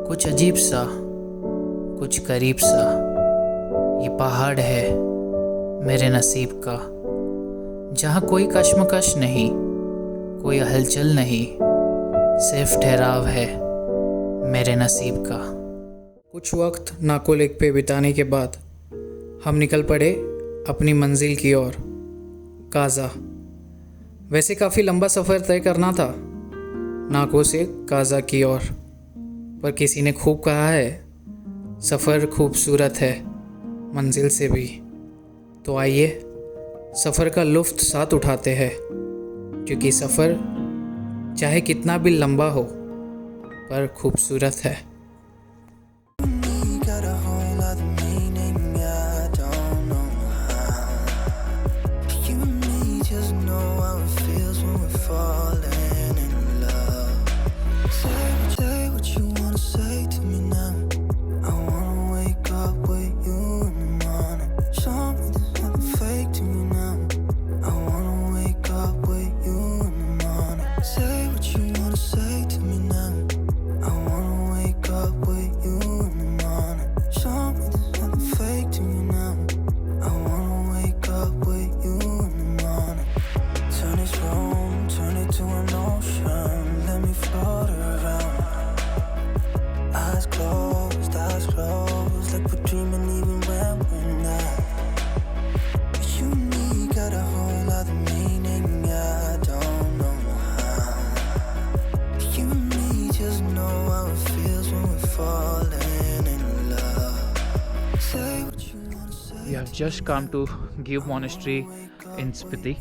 कुछ अजीब सा, कुछ करीब सा, ये पहाड़ है मेरे नसीब का, जहाँ कोई कश्मकश नहीं, कोई हलचल नहीं, सिर्फ ठहराव है मेरे नसीब का। कुछ वक्त नाको लेक पे बिताने के बाद हम निकल पड़े अपनी मंजिल की ओर, काज़ा। वैसे काफ़ी लंबा सफ़र तय करना था नाको से काज़ा की ओर, पर किसी ने खूब कहा है सफ़र खूबसूरत है मंजिल से भी। तो आइए सफ़र का लुत्फ़ साथ उठाते हैं, क्योंकि सफ़र चाहे कितना भी लंबा हो पर खूबसूरत है। We have just come to Give Monastery in Spiti.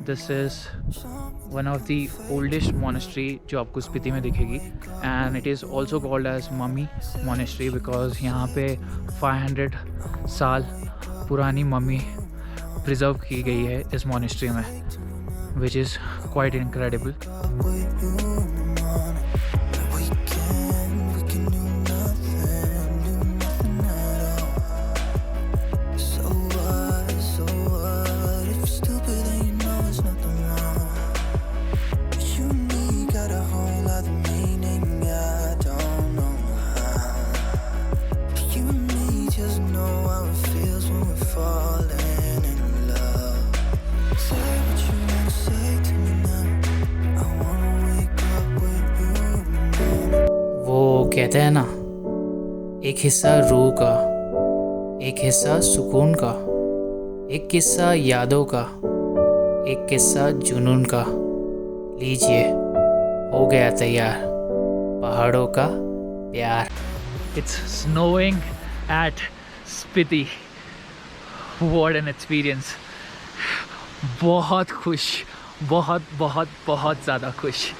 This is one of the oldest monastery जो आपको स्पीति में दिखेगी, and it is also called as Mummy Monastery because यहाँ पे 500 साल पुरानी मम्मी प्रिजर्व की गई है इस मोनेस्ट्री में, which is quite incredible. कहते हैं ना, एक हिस्सा रूह का, एक हिस्सा सुकून का, एक किस्सा यादों का, एक किस्सा जुनून का। लीजिए, हो गया तैयार पहाड़ों का प्यार। It's snowing at Spiti. What an experience. बहुत खुश, बहुत बहुत बहुत ज़्यादा खुश।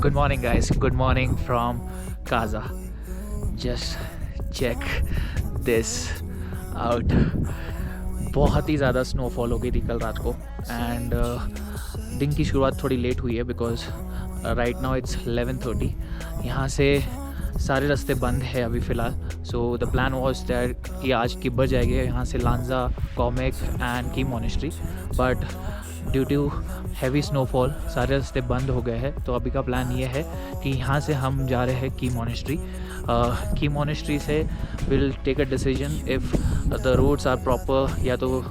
Good morning guys, good morning from Kaza. Just check this out. बहुत ही ज़्यादा स्नोफॉल हो गई थी कल रात को, एंड दिन की शुरुआत थोड़ी लेट हुई है बिकॉज राइट नाउ इट्स 11:30। यहाँ से सारे रास्ते बंद है अभी फ़िलहाल। So the plan was that कि आज किब्बर जाएंगे यहाँ से लांजा, कॉमेक एंड की monastery, but due to heavy snowfall सारे रास्ते बंद हो गए हैं। तो अभी का प्लान ये है कि यहाँ से हम जा रहे हैं की मोनेस्ट्री। की मोनेस्ट्री से will take a decision if the roads are proper, या तो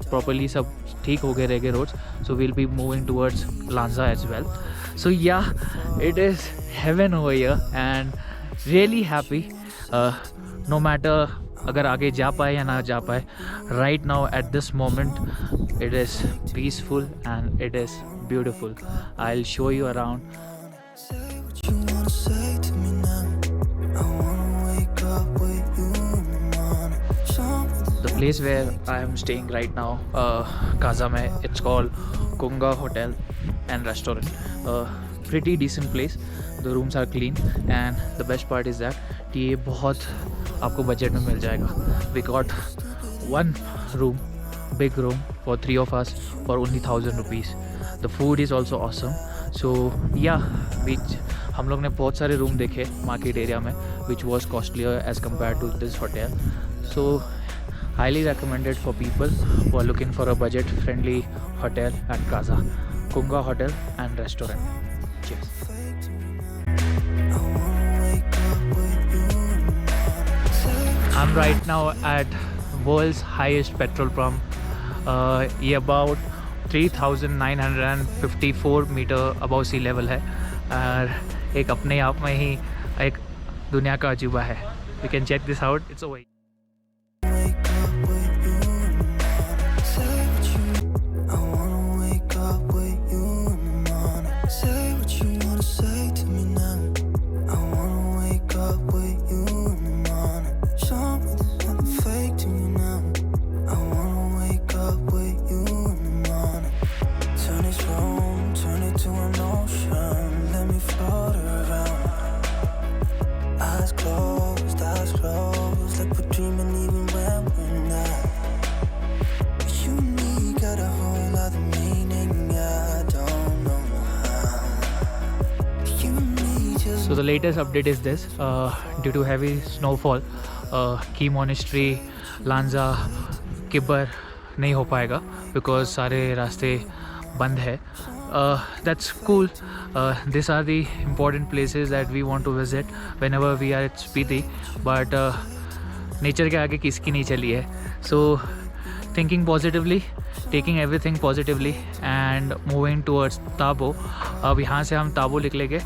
प्रॉपरली सब ठीक हो गए रहेंगे roads, so will be moving towards Langza as well. So yeah it is heaven over here and really happy. No matter अगर आगे जा पाए या ना जा पाए, right now at this moment it is peaceful and it is beautiful. I'll show you around. The place where I am staying right now, Kaza mein, it's called Kunga Hotel and Restaurant. Pretty decent place. The rooms are clean and the best part is that कि ये बहुत आपको budget में मिल जाएगा. We got one room, big room for 3 of us for only 1,000 rupees. The food is also awesome. So yeah, we हम लोग ने बहुत सारे रूम देखे मार्केट एरिया में which was costlier as compare to this hotel. So highly recommended for people who are looking for a budget friendly hotel at Kaza. Kunga Hotel and Restaurant. Cheers. I'm right now at world's highest petrol pump. ये about 3,954 metre above sea level है और एक अपने आप में ही एक दुनिया का अजूबा है. You can check this out. It's over. So the latest update is this, due to heavy snowfall, की monastery, Lanza, Kibber नहीं हो पाएगा because सारे रास्ते बंद है. That's cool. These are the important places that we want to visit whenever we are at Spiti, but nature के आगे किसकी नहीं चली है. So thinking positively, taking everything positively and moving towards Tabo. अब यहाँ से हम ताबो निकलेंगे.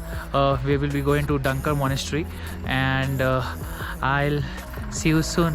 We will be going to Dankar Monastery and I'll see you soon.